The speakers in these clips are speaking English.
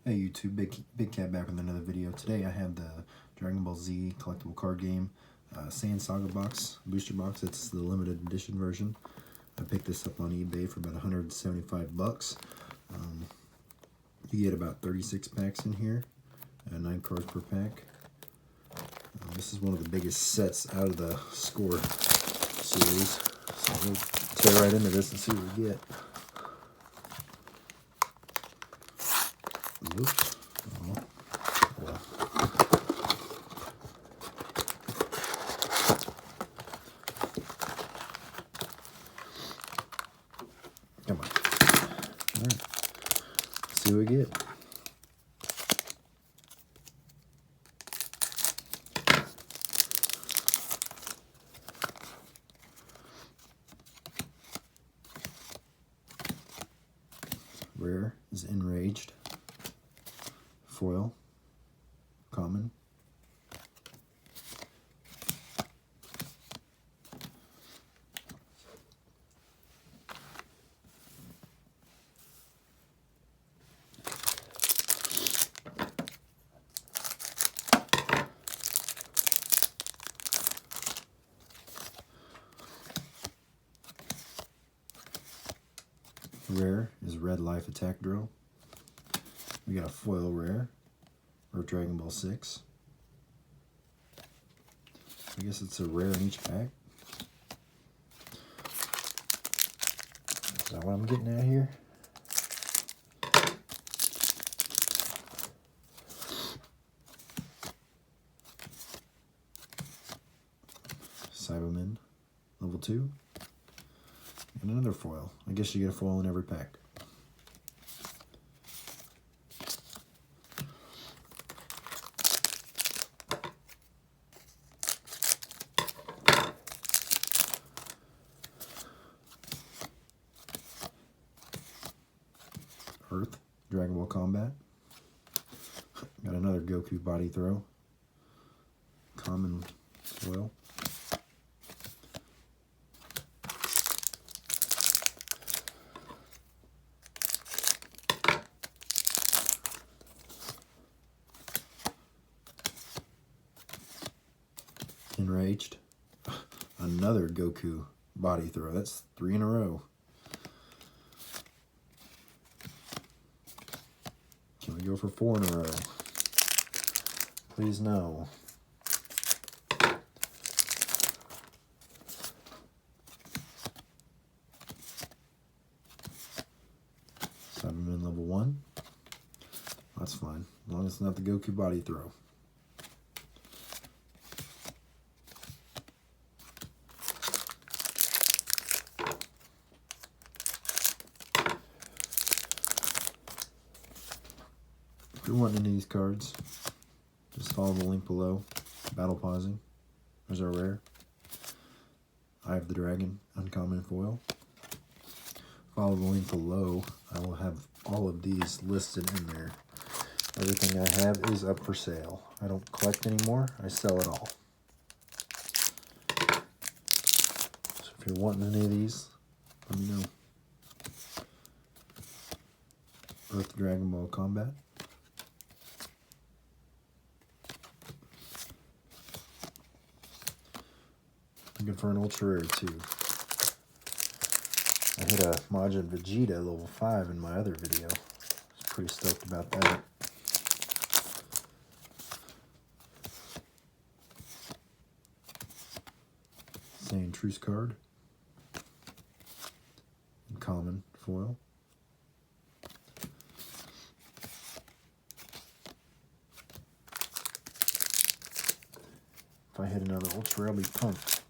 Hey YouTube, Big Cat back with another video. Today I have the Dragon Ball Z collectible card game Sand Saga box, booster box. It's the limited edition version. I picked this up on eBay for about 175 bucks. You get about 36 packs in here, 9 cards per pack. This is one of the biggest sets out of the Score series. So we'll tear right into this and see what we get. Oops. Oh, well. Come on. All right. Let's see what we get. Rare is Enraged. Foil, common, rare is Red Life Attack Drill. We got a foil rare, or Dragon Ball 6. I guess it's a rare in each pack. Is that what I'm getting at here? Cyberman, level 2. And another foil. I guess you get a foil in every pack. Earth, Dragon Ball Combat. Got another Goku body throw. Common foil. Enraged. Another Goku body throw. That's 3 in a row. Can we go for 4 in a row? Please no. Cyberman level 1. That's fine, as long as it's not the Goku body throw. If you're wanting any of these cards, just follow the link below. Battle pausing. There's our rare. Eye of the Dragon, uncommon foil. Follow the link below. I will have all of these listed in there. Everything I have is up for sale. I don't collect anymore. I sell it all. So if you're wanting any of these, let me know. Earth Dragon Ball Combat. Looking for an ultra rare too. I hit a Majin Vegeta level 5 in my other video. I was pretty stoked about that. Saiyan Truce card. Common foil. If I hit another ultra, I'll be pumped.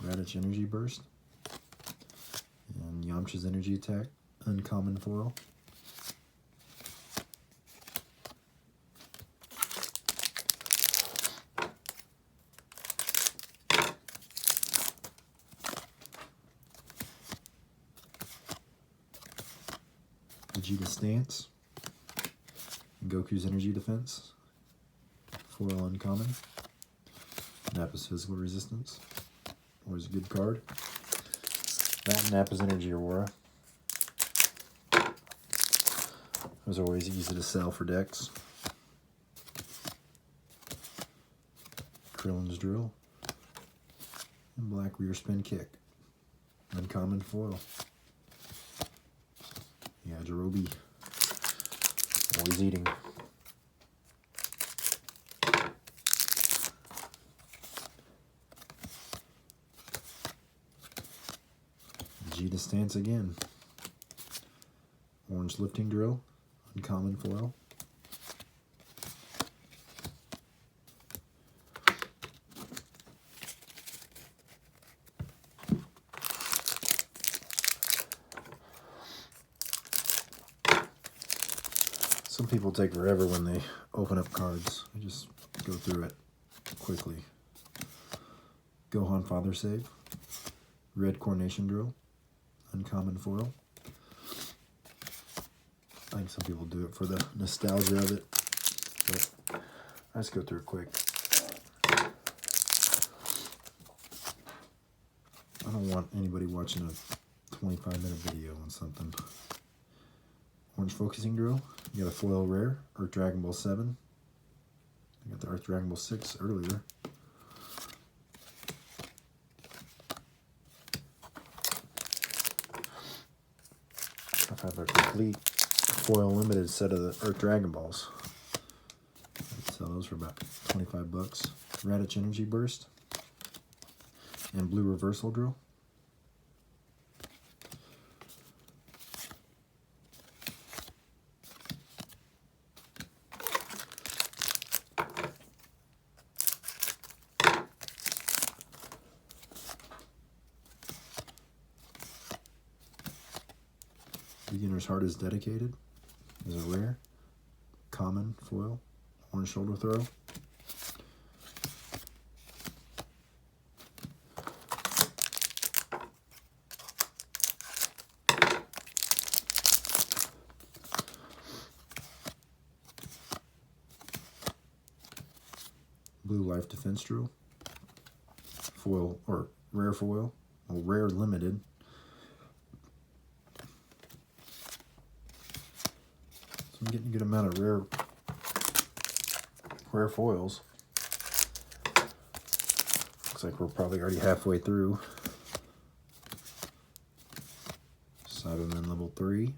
Raditz Energy Burst. And Yamcha's Energy Attack, uncommon foil. Vegeta Stance. Goku's Energy Defense. Foil uncommon. Nappa's Physical Resistance. Always a good card. That and Nappa's Energy Aurora. Those are always easy to sell for decks. Krillin's Drill. And Black Rear Spin Kick. Uncommon foil. Yeah, Jarobi. Always eating. G to Stance again. Orange Lifting Drill. Uncommon foil. Some people take forever when they open up cards. I just go through it quickly. Gohan Father Save. Red Coronation Drill. Uncommon foil. I think some people do it for the nostalgia of it. But let's go through it quick. I don't want anybody watching a 25-minute video on something. Orange Focusing Drill. You got a foil rare, Earth Dragon Ball 7. I got the Earth Dragon Ball 6 earlier. I've had a complete foil limited set of the Earth Dragon Balls. I'd sell those for about 25 bucks. Raditz Energy Burst. And Blue Reversal Drill. Beginner's Heart is Dedicated. Is a rare. Common foil. Orange Shoulder Throw. Blue Life Defense Drill. Foil, or rare foil. Or rare limited. So I'm getting a good amount of rare foils. Looks like we're probably already halfway through. Cyberman level 3.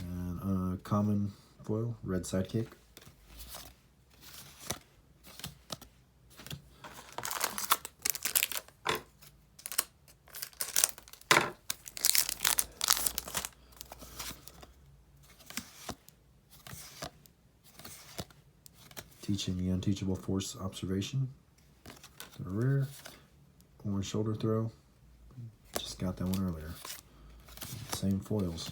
And common foil, red sidekick. Teaching the Unteachable Force Observation. The rare. Orange Shoulder Throw. Just got that one earlier. Same foils.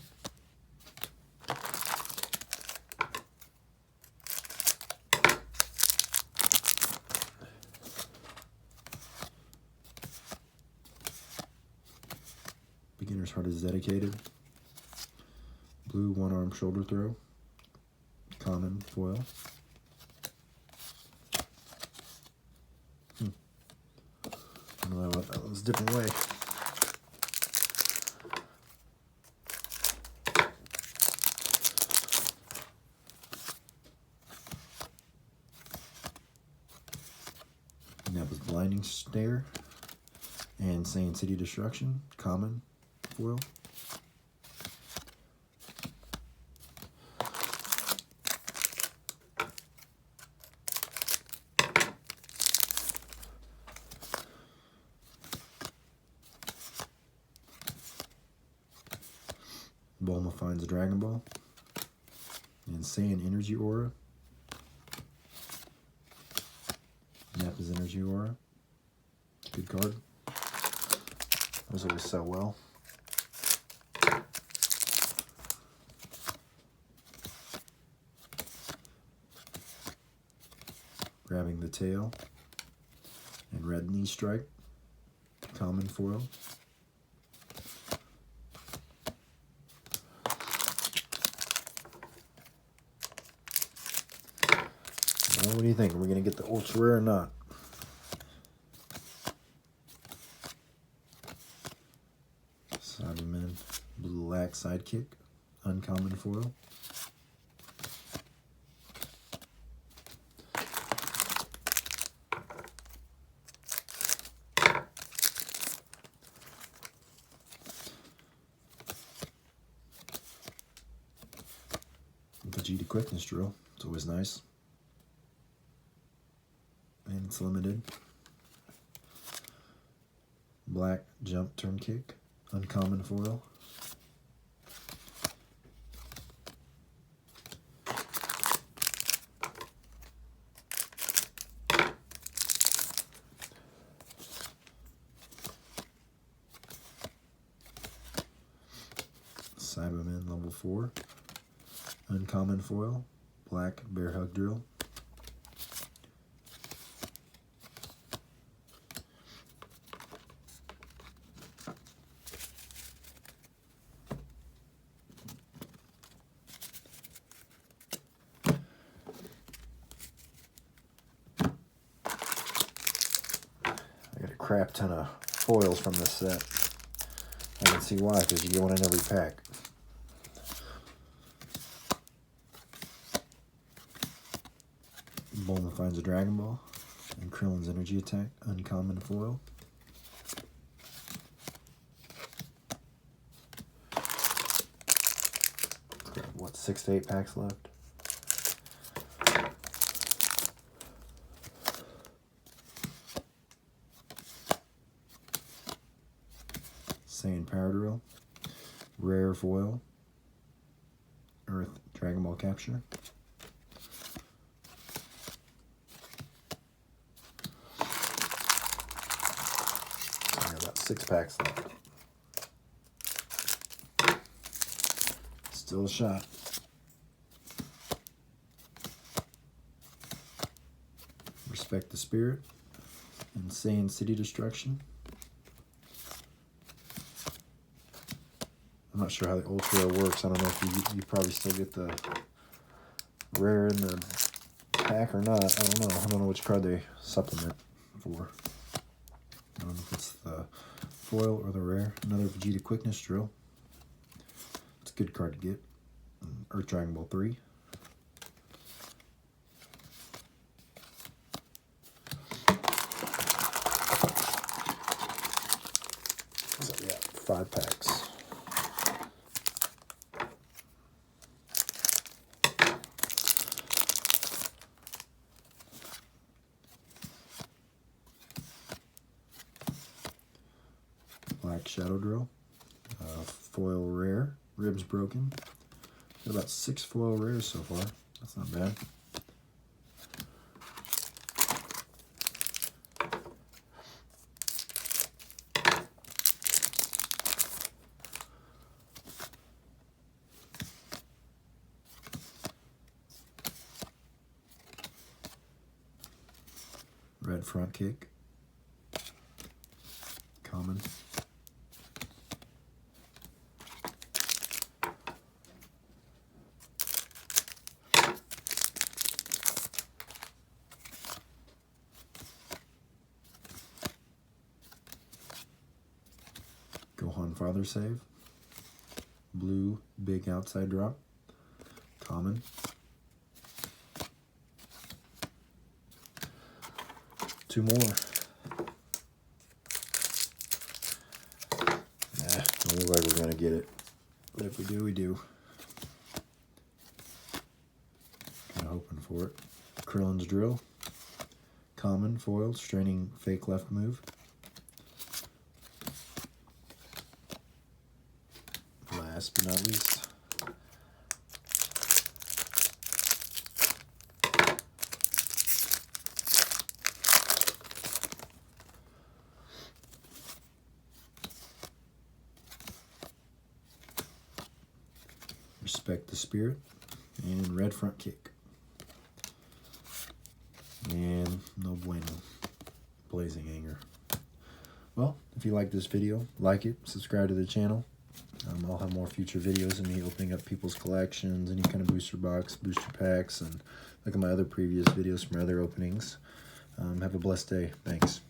Beginner's Heart is Dedicated. Blue One-Arm Shoulder Throw. Common foil. I don't know what that was a different way. And that was Blinding Stare and Saiyan City Destruction, common foil. Bulma finds a Dragon Ball. And Saiyan Energy Aura. Nappa's Energy Aura. Good card. Those always sell well. Grabbing the Tail. And Red Knee Strike. Common foil. What do you think? Are we going to get the ultra rare or not? 5 of Men, Black Sidekick, uncommon foil. Vegeta Quickness Drill, it's always nice. And it's limited. Black Jump Turn Kick, uncommon foil. Cyberman level 4, uncommon foil, Black Bear Hug Drill. I got a crap ton of foils from this set. I can see why, because you get one in every pack. Bulma finds a Dragon Ball, and Krillin's Energy Attack, uncommon foil. What, 6 to 8 packs left? Saiyan Power Drill, rare foil, Earth Dragon Ball Capture. I got about 6 packs left. Still a shot. Respect the Spirit, Insane City Destruction. I'm not sure how the Ultra works. I don't know if you probably still get the rare in the pack or not. I don't know. I don't know which card they supplement for. I don't know if it's the foil or the rare. Another Vegeta Quickness Drill. It's a good card to get. Earth Dragon Ball 3. So yeah, 5 packs. Black Shadow Drill, foil rare, ribs broken. Got about 6 foil rares so far. That's not bad. Red Front Kick, common. Gohan Father Save, blue Big Outside Drop, common. Two more. Don't look like we're gonna get it, but if we do, we do. Kind of hoping for it. Krillin's Drill, common foil, straining fake left move. Last but not least, Respect the Spirit and Red Front Kick. And no bueno. Blazing Anger. Well, if you like this video, like it, subscribe to the channel. I'll have more future videos of me opening up people's collections, any kind of booster box, booster packs, and look at my other previous videos from other openings. Have a blessed day. Thanks.